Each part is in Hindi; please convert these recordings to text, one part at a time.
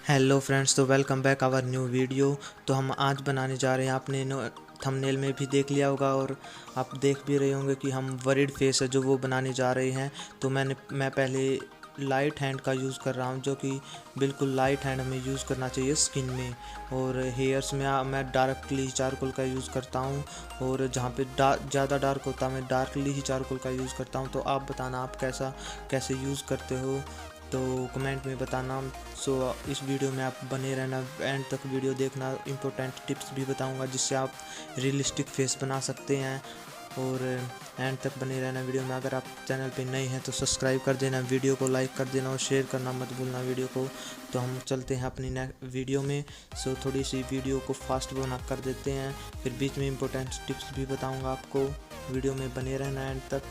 हेलो फ्रेंड्स, तो welcome back our new video. तो हम आज बनाने जा रहे हैं, आपने थंबनेल में भी देख लिया होगा और आप देख भी रहे होंगे कि हम वरीड फेस है जो वो बनाने जा रहे हैं। तो मैं पहले लाइट हैंड का यूज़ कर रहा हूँ, जो कि बिल्कुल लाइट हैंड हमें यूज़ करना चाहिए स्किन में। और हेयर्स में मैं डार्कली चारकोल का यूज़ करता हूँ, और जहाँ पे ज़्यादा डार्क होता है मैं डार्कली ही चारकोल का यूज़ करता हूँ। तो आप बताना आप कैसे यूज़ करते हो, तो कमेंट में बताना। सो इस वीडियो में आप बने रहना, एंड तक वीडियो देखना। इम्पोर्टेंट टिप्स भी बताऊंगा जिससे आप रियलिस्टिक फेस बना सकते हैं, और एंड तक बने रहना वीडियो में। अगर आप चैनल पे नए हैं तो सब्सक्राइब कर देना, वीडियो को लाइक कर देना और शेयर करना मत भूलना वीडियो को। तो हम चलते हैं अपनी नेक्स्ट वीडियो में। सो थोड़ी सी वीडियो को फास्ट बना कर देते हैं, फिर बीच में इम्पोर्टेंट टिप्स भी बताऊँगा आपको। वीडियो में बने रहना एंड तक।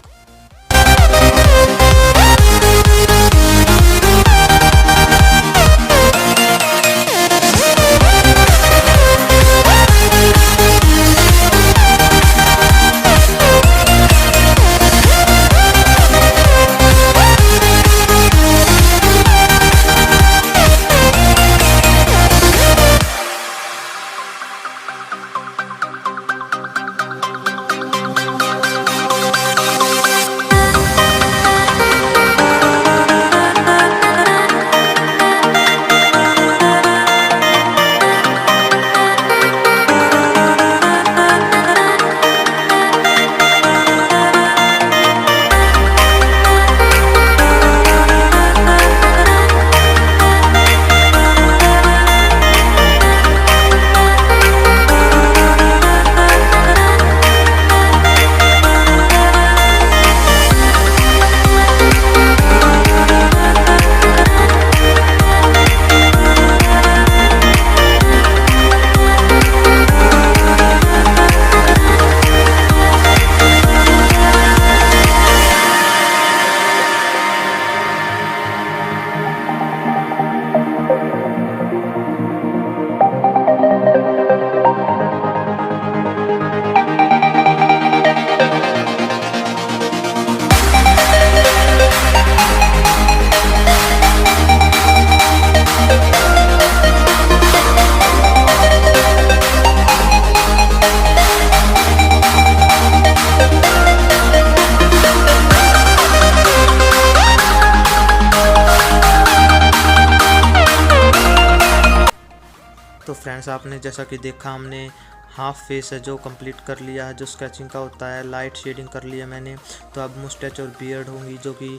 तो फ्रेंड्स, आपने जैसा कि देखा, हमने हाफ फेस है जो कंप्लीट कर लिया है, जो स्केचिंग का होता है। लाइट शेडिंग कर लिया मैंने। तो अब मुस्टैच और बियर्ड होंगी जो कि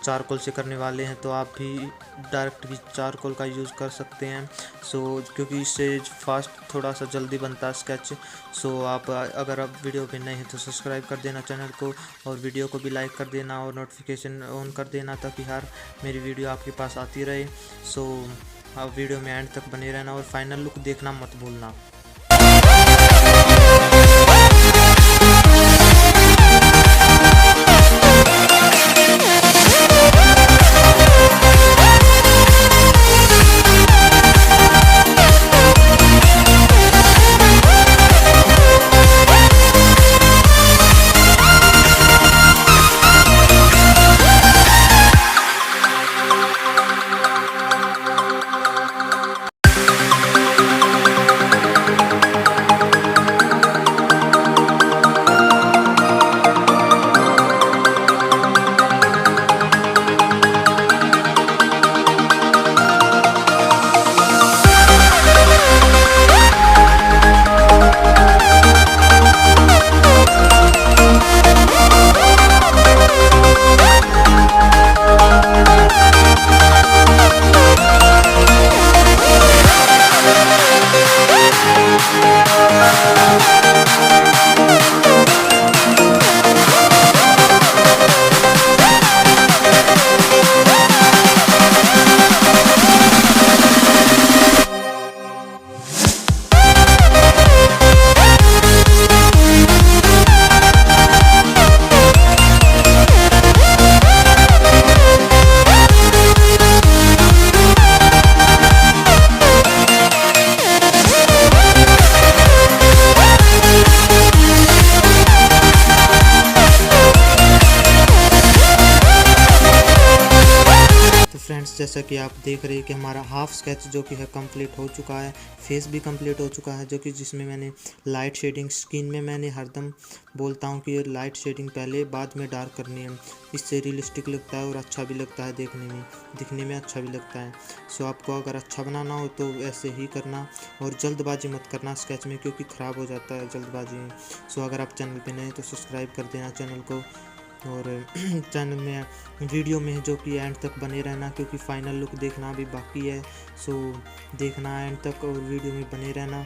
चारकोल से करने वाले हैं। तो आप भी डायरेक्ट भी चारकोल का यूज़ कर सकते हैं। सो क्योंकि इससे फास्ट थोड़ा सा जल्दी बनता है स्केच। सो आप अगर आप वीडियो पे नए हैं तो सब्सक्राइब कर देना चैनल को, और वीडियो को भी लाइक कर देना और नोटिफिकेशन ऑन कर देना, ताकि हर मेरी वीडियो आपके पास आती रहे। सो आप वीडियो में एंड तक बने रहना और फाइनल लुक देखना मत भूलना। जैसा कि आप देख रहे हैं कि हमारा हाफ स्केच जो कि है कंप्लीट हो चुका है, फेस भी कंप्लीट हो चुका है, जो कि जिसमें मैंने लाइट शेडिंग, स्किन में मैंने हरदम बोलता हूँ कि ये लाइट शेडिंग पहले बाद में डार्क करनी है, इससे रियलिस्टिक लगता है और अच्छा भी लगता है देखने में, दिखने में अच्छा भी लगता है। सो आपको अगर अच्छा बनाना हो तो ऐसे ही करना और जल्दबाजी मत करना स्केच में, क्योंकि ख़राब हो जाता है जल्दबाजी में। सो अगर आप चैनल पे नए हैं तो सब्सक्राइब कर देना चैनल को, और चैनल में वीडियो में जो कि एंड तक बने रहना, क्योंकि फाइनल लुक देखना भी बाकी है। सो देखना एंड तक और वीडियो में बने रहना।